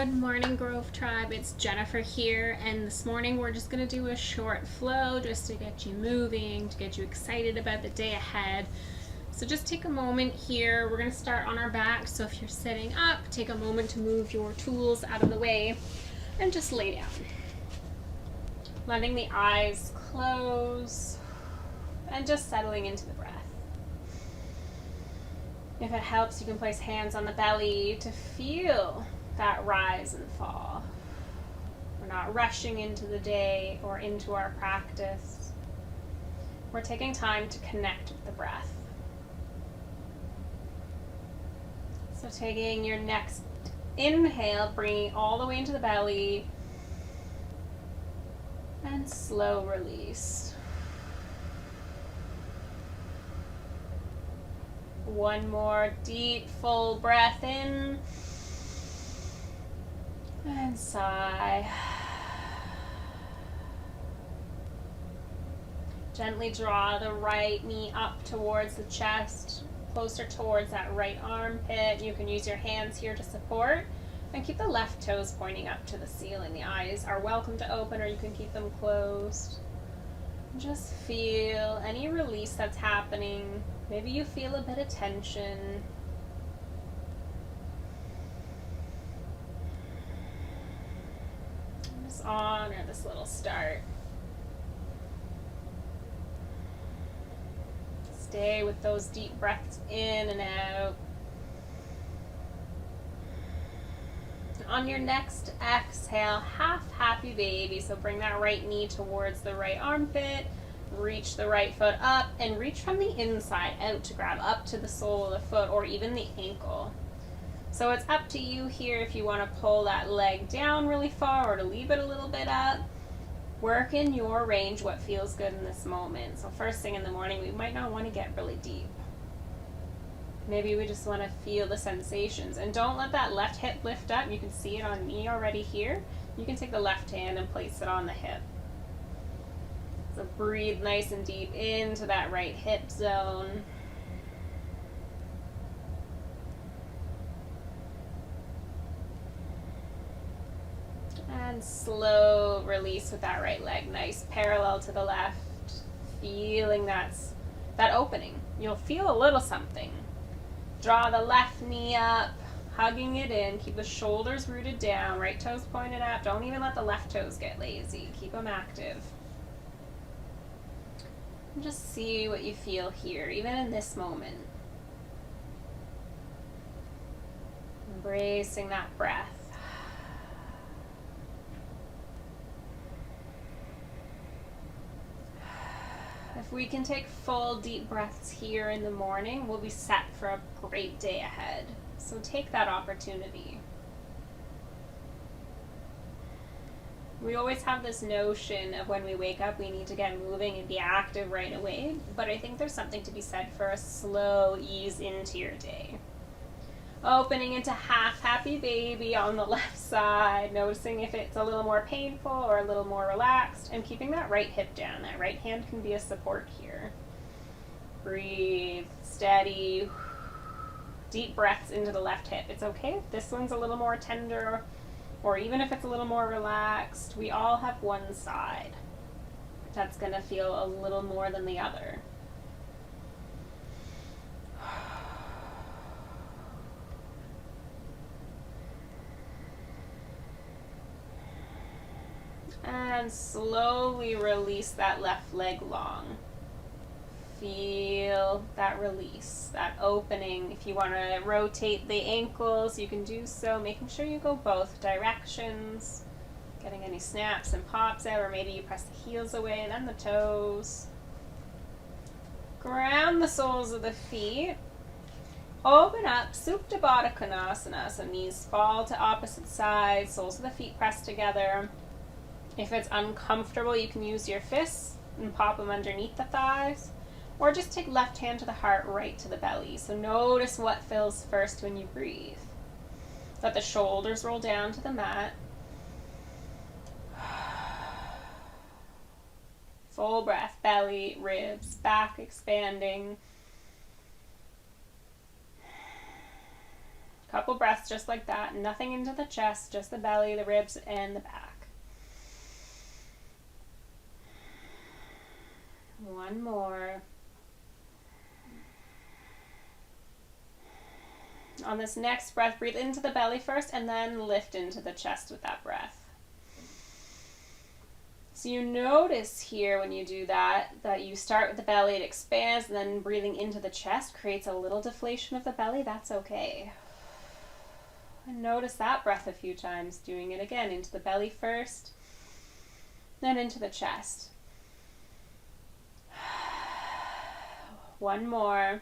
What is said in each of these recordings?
Good morning, Grove Tribe. It's Jennifer here, and this morning we're just going to do a short flow just to get you moving, to get you excited about the day ahead. So just take a moment here. We're going to start on our back, so if you're sitting up, take a moment to move your tools out of the way and just lay down. Letting the eyes close and just settling into the breath. If it helps, you can place hands on the belly to feel that rise and fall. We're not rushing into the day or into our practice. We're taking time to connect with the breath. So taking your next inhale, bringing all the way into the belly, and slow release. One more deep, full breath in. And sigh. Gently draw the right knee up towards the chest, closer towards that right armpit. You can use your hands here to support. And keep the left toes pointing up to the ceiling. The eyes are welcome to open, or you can keep them closed. Just feel any release that's happening. Maybe you feel a bit of tension. Just honor this little start. Stay with those deep breaths in and out. On your next exhale, half happy baby. So bring that right knee towards the right armpit. Reach the right foot up and reach from the inside out to grab up to the sole of the foot or even the ankle. So it's up to you here if you want to pull that leg down really far or to leave it a little bit up. Work in your range what feels good in this moment. So first thing in the morning, we might not want to get really deep. Maybe we just want to feel the sensations. And don't let that left hip lift up. You can see it on me already here. You can take the left hand and place it on the hip. So breathe nice and deep into that right hip zone. And slow release with that right leg, nice parallel to the left. Feeling that opening. You'll feel a little something. Draw the left knee up, hugging it in. Keep the shoulders rooted down, right toes pointed up. Don't even let the left toes get lazy. Keep them active. And just see what you feel here, even in this moment. Embracing that breath. If we can take full deep breaths here in the morning, we'll be set for a great day ahead. So take that opportunity. We always have this notion of when we wake up, we need to get moving and be active right away. But I think there's something to be said for a slow ease into your day. Opening into half happy baby on the left side, noticing if it's a little more painful or a little more relaxed, and keeping that right hip down. That right hand can be a support here. Breathe, steady, deep breaths into the left hip. It's okay if this one's a little more tender, or even if it's a little more relaxed. We all have one side that's going to feel a little more than the other. And slowly release that left leg long. Feel that release, that opening. If you want to rotate the ankles, you can do so, making sure you go both directions. Getting any snaps and pops out, or maybe you press the heels away, then the toes. Ground the soles of the feet. Open up, Supta Baddha Konasana, so knees fall to opposite sides, soles of the feet press together. If it's uncomfortable, you can use your fists and pop them underneath the thighs, or just take left hand to the heart, right to the belly. So notice what fills first when you breathe. Let the shoulders roll down to the mat. Full breath, belly, ribs, back expanding. Couple breaths just like that. Nothing into the chest, just the belly, the ribs, and the back. One more. On this next breath, breathe into the belly first and then lift into the chest with that breath. So you notice here when you do that you start with the belly, it expands, and then breathing into the chest creates a little deflation of the belly. That's okay. And notice that breath a few times, doing it again, into the belly first, then into the chest. One more.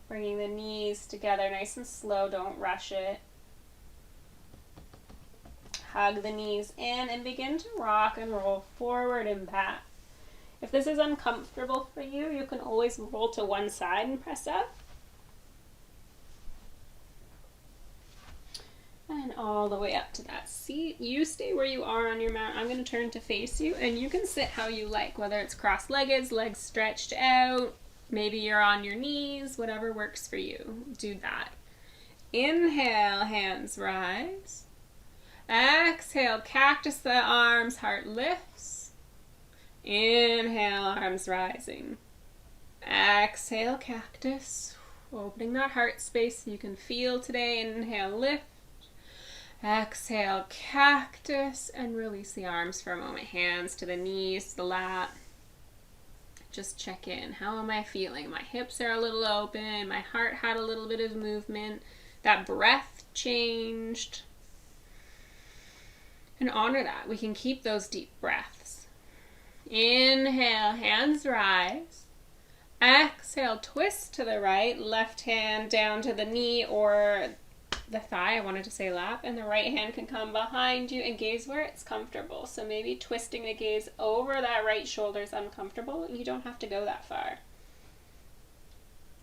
Bringing the knees together nice and slow, don't rush it. Hug the knees in and begin to rock and roll forward and back. If this is uncomfortable for you, you can always roll to one side and press up. And all the way up to that seat. You stay where you are on your mat. I'm going to turn to face you, and you can sit how you like, whether it's cross-legged, legs stretched out, maybe you're on your knees, whatever works for you. Do that. Inhale, hands rise. Exhale, cactus the arms, heart lifts. Inhale, arms rising. Exhale, cactus. Opening that heart space you can feel today. Inhale, lift. Exhale, cactus. And release the arms for a moment. Hands to the knees, to the lap. Just check in. How am I feeling? My hips are a little open. My heart had a little bit of movement. That breath changed. And honor that. We can keep those deep breaths. Inhale, hands rise. Exhale, twist to the right. Left hand down to the knee or the thigh. I wanted to say lap. And the right hand can come behind you and gaze where it's comfortable. So maybe twisting the gaze over that right shoulder is uncomfortable. You don't have to go that far.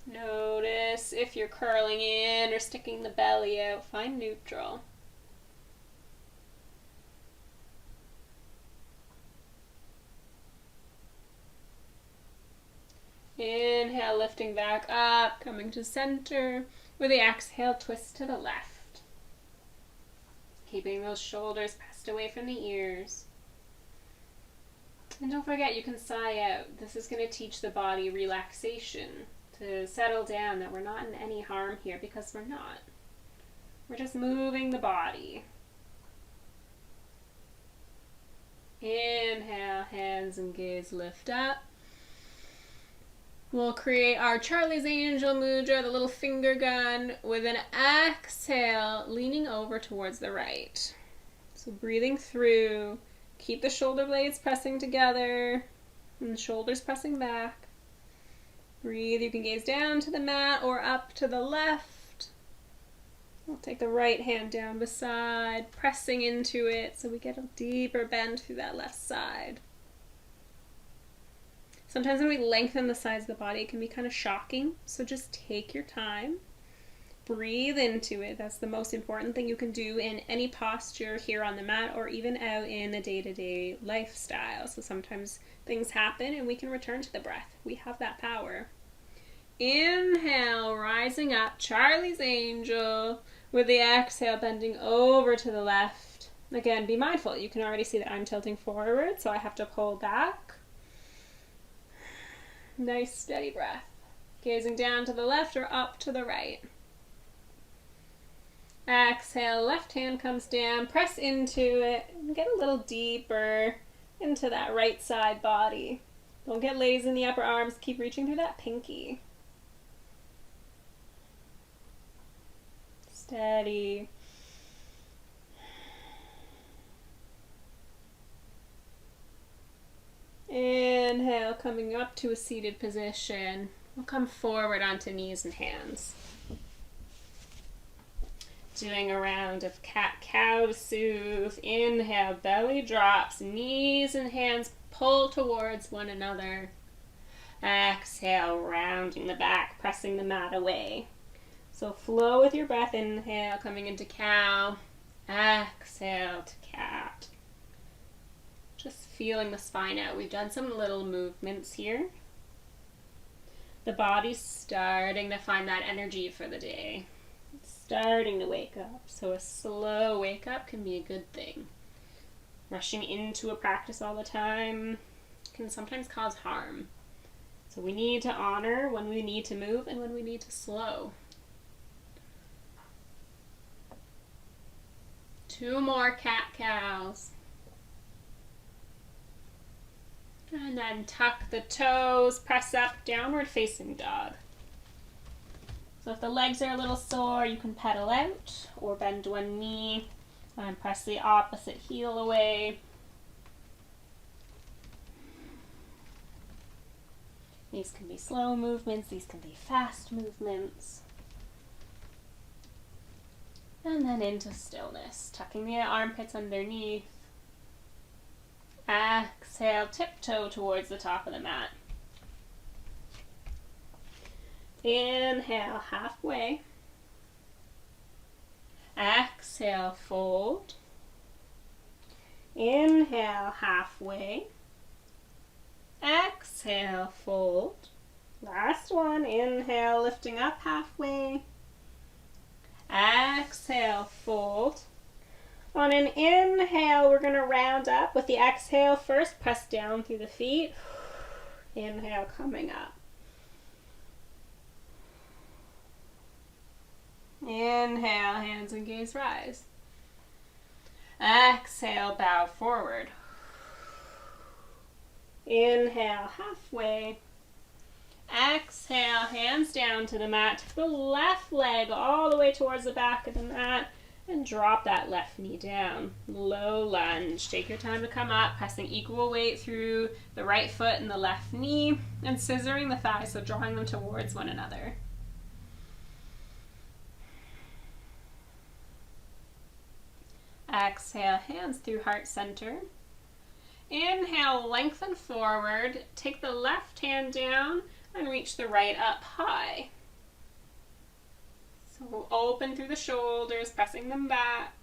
Notice if you're curling in or sticking the belly out. Find neutral. Inhale, lifting back up, coming to center. With the exhale, twist to the left. Keeping those shoulders pressed away from the ears. And don't forget, you can sigh out. This is going to teach the body relaxation, to settle down, that we're not in any harm here, because we're not. We're just moving the body. Inhale, hands and gaze lift up. We'll create our Charlie's Angel Mudra, the little finger gun, with an exhale, leaning over towards the right. So breathing through, keep the shoulder blades pressing together, and the shoulders pressing back. Breathe, you can gaze down to the mat or up to the left. We'll take the right hand down beside, pressing into it so we get a deeper bend through that left side. Sometimes when we lengthen the sides of the body, it can be kind of shocking. So just take your time. Breathe into it. That's the most important thing you can do in any posture here on the mat or even out in a day-to-day lifestyle. So sometimes things happen and we can return to the breath. We have that power. Inhale, rising up, Charlie's Angel. With the exhale, bending over to the left. Again, be mindful. You can already see that I'm tilting forward, so I have to pull back. Nice steady breath. Gazing down to the left or up to the right. Exhale, left hand comes down, press into it, and get a little deeper into that right side body. Don't get lazy in the upper arms, keep reaching through that pinky. Steady. Inhale, coming up to a seated position. We'll come forward onto knees and hands. Doing a round of cat-cow to soothe. Inhale, belly drops, knees and hands pull towards one another. Exhale, rounding the back, pressing the mat away. So flow with your breath. Inhale, coming into cow. Exhale to cat. Just feeling the spine out. We've done some little movements here. The body's starting to find that energy for the day. It's starting to wake up. So a slow wake up can be a good thing. Rushing into a practice all the time can sometimes cause harm. So we need to honor when we need to move and when we need to slow. 2 more cat-cows. And then tuck the toes, press up, downward facing dog. So if the legs are a little sore, you can pedal out or bend one knee and press the opposite heel away. These can be slow movements, these can be fast movements. And then into stillness, tucking the armpits underneath. Exhale, tiptoe towards the top of the mat. Inhale, halfway. Exhale, fold. Inhale, halfway. Exhale, fold. Last one, inhale, lifting up halfway. Exhale, fold. On an inhale, we're going to round up with the exhale first. Press down through the feet. Inhale, coming up. Inhale, hands and gaze rise. Exhale, bow forward. Inhale, halfway. Exhale, hands down to the mat. Take the left leg all the way towards the back of the mat and drop that left knee down. Low lunge. Take your time to come up, pressing equal weight through the right foot and the left knee and scissoring the thighs, so drawing them towards one another. Exhale, hands through heart center. Inhale, lengthen forward. Take the left hand down and reach the right up high. So open through the shoulders, pressing them back.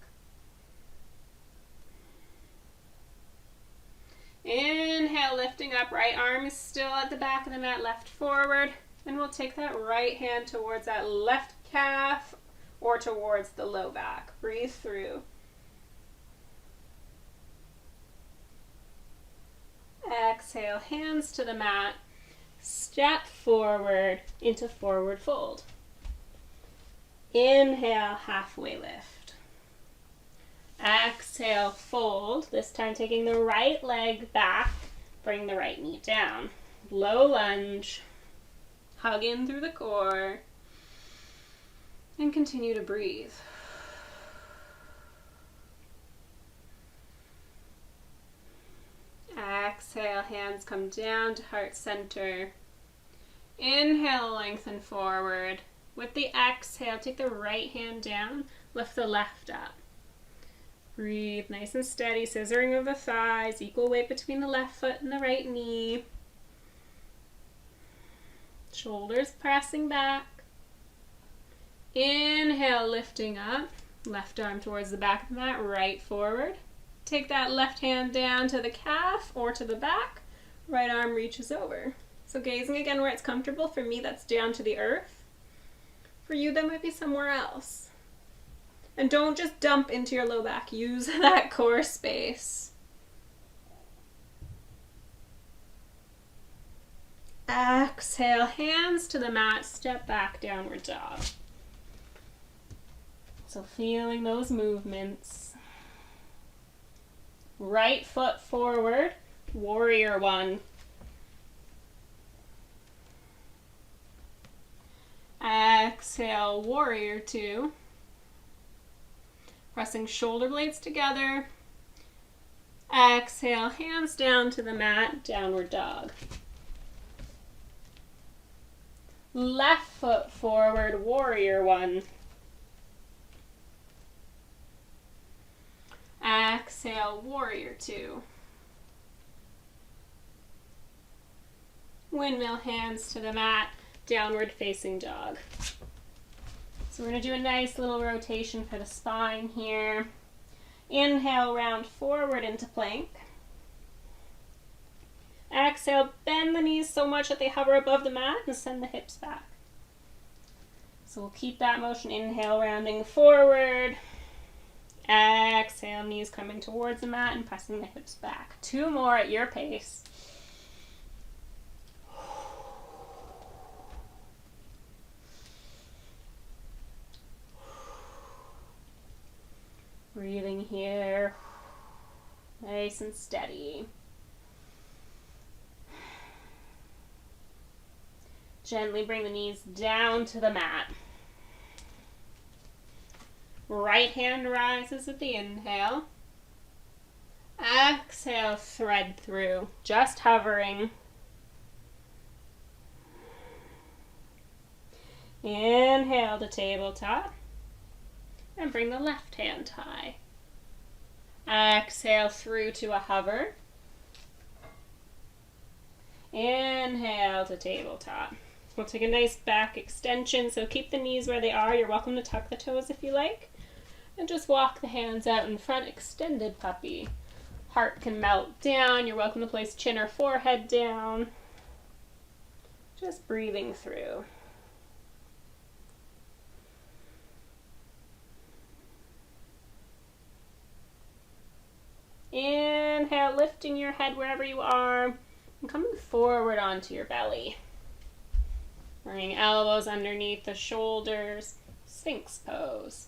Inhale, lifting up, right arm is still at the back of the mat, left forward. And we'll take that right hand towards that left calf or towards the low back. Breathe through. Exhale, hands to the mat. Step forward into forward fold. Inhale, halfway lift. Exhale, fold. This time taking the right leg back, bring the right knee down. Low lunge. Hug in through the core. And continue to breathe. Exhale, hands come down to heart center. Inhale, lengthen forward. With the exhale, take the right hand down, lift the left up. Breathe nice and steady, scissoring of the thighs, equal weight between the left foot and the right knee. Shoulders pressing back. Inhale, lifting up, left arm towards the back of the mat, right forward. Take that left hand down to the calf or to the back, right arm reaches over. So gazing again where it's comfortable. For me, that's down to the earth. For you, that might be somewhere else. And don't just dump into your low back. Use that core space. Exhale, hands to the mat, step back, downward dog. So feeling those movements. Right foot forward, warrior one. Exhale, warrior two. Pressing shoulder blades together. Exhale, hands down to the mat, downward dog. Left foot forward, warrior one. Exhale, warrior two. Windmill hands to the mat, downward facing dog. So we're going to do a nice little rotation for the spine here. Inhale, round forward into plank. Exhale, bend the knees so much that they hover above the mat and send the hips back. So we'll keep that motion. Inhale, rounding forward. Exhale, knees coming towards the mat and pressing the hips back. 2 more at your pace. Breathing here, nice and steady. Gently bring the knees down to the mat. Right hand rises with the inhale. Exhale, thread through, just hovering. Inhale to tabletop. And bring the left hand high. Exhale through to a hover. Inhale to tabletop. We'll take a nice back extension, so keep the knees where they are. You're welcome to tuck the toes if you like. And just walk the hands out in front, extended puppy. Heart can melt down. You're welcome to place chin or forehead down. Just breathing through. Inhale, lifting your head wherever you are and coming forward onto your belly. Bringing elbows underneath the shoulders, Sphinx pose.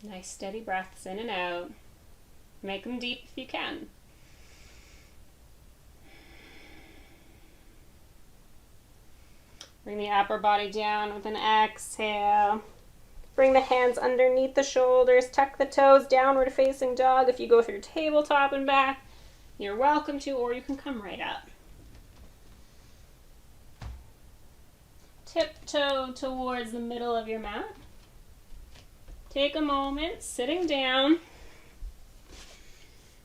Nice steady breaths in and out. Make them deep if you can. Bring the upper body down with an exhale. Bring the hands underneath the shoulders, tuck the toes, downward facing dog. If you go through tabletop and back, you're welcome to, or you can come right up. Tiptoe towards the middle of your mat. Take a moment, sitting down.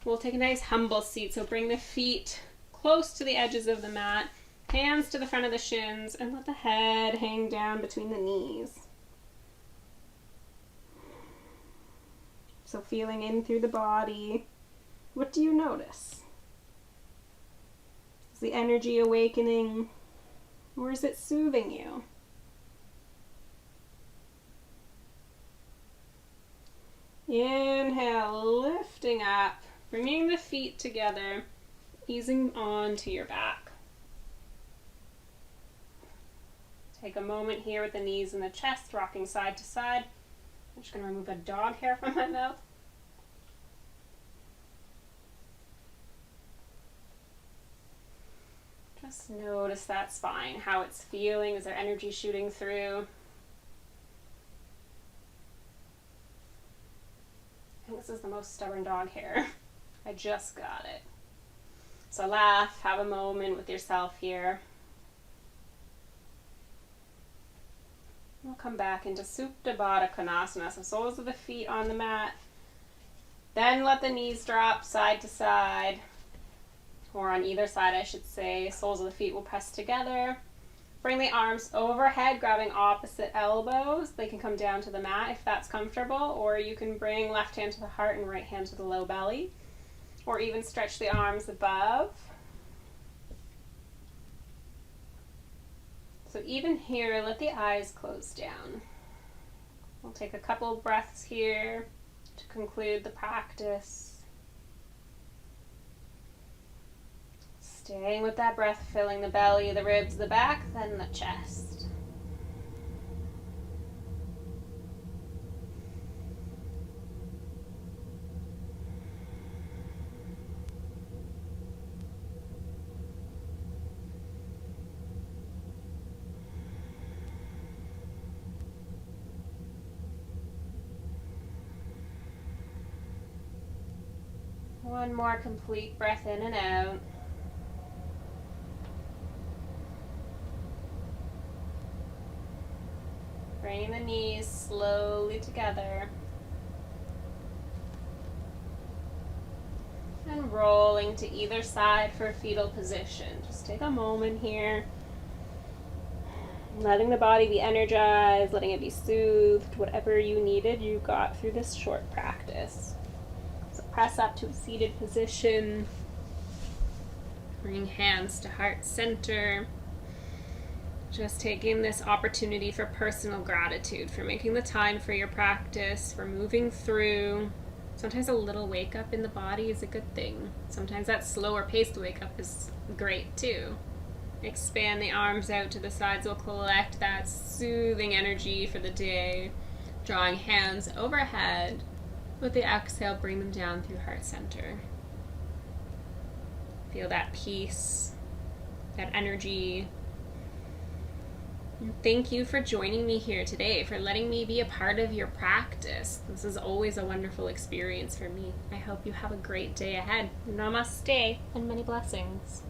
We'll take a nice humble seat, so bring the feet close to the edges of the mat, hands to the front of the shins, and let the head hang down between the knees. So feeling in through the body, what do you notice? Is the energy awakening, or is it soothing you? Inhale, lifting up, bringing the feet together, easing onto your back. Take a moment here with the knees in the chest, rocking side to side. I'm just going to remove a dog hair from my mouth. Just notice that spine, how it's feeling. Is there energy shooting through? I think this is the most stubborn dog hair. I just got it. So laugh, have a moment with yourself here. We'll come back into Supta Baddha Konasana, so soles of the feet on the mat. Then let the knees drop side to side, or on either side I should say. Soles of the feet will press together. Bring the arms overhead, grabbing opposite elbows. They can come down to the mat if that's comfortable, or you can bring left hand to the heart and right hand to the low belly, or even stretch the arms above. So even here, let the eyes close down. We'll take a couple breaths here to conclude the practice. Staying with that breath, filling the belly, the ribs, the back, then the chest. One more complete breath in and out. Bringing the knees slowly together. And rolling to either side for fetal position. Just take a moment here. Letting the body be energized, letting it be soothed. Whatever you needed, you got through this short practice. So Press up to a seated position. Bring hands to heart center. Just taking this opportunity for personal gratitude, for making the time for your practice, for moving through. Sometimes a little wake up in the body is a good thing. Sometimes that slower paced wake up is great too. Expand the arms out to the sides. We'll collect that soothing energy for the day. Drawing hands overhead. With the exhale, bring them down through heart center. Feel that peace, that energy. And thank you for joining me here today, for letting me be a part of your practice. This is always a wonderful experience for me. I hope you have a great day ahead. Namaste and many blessings.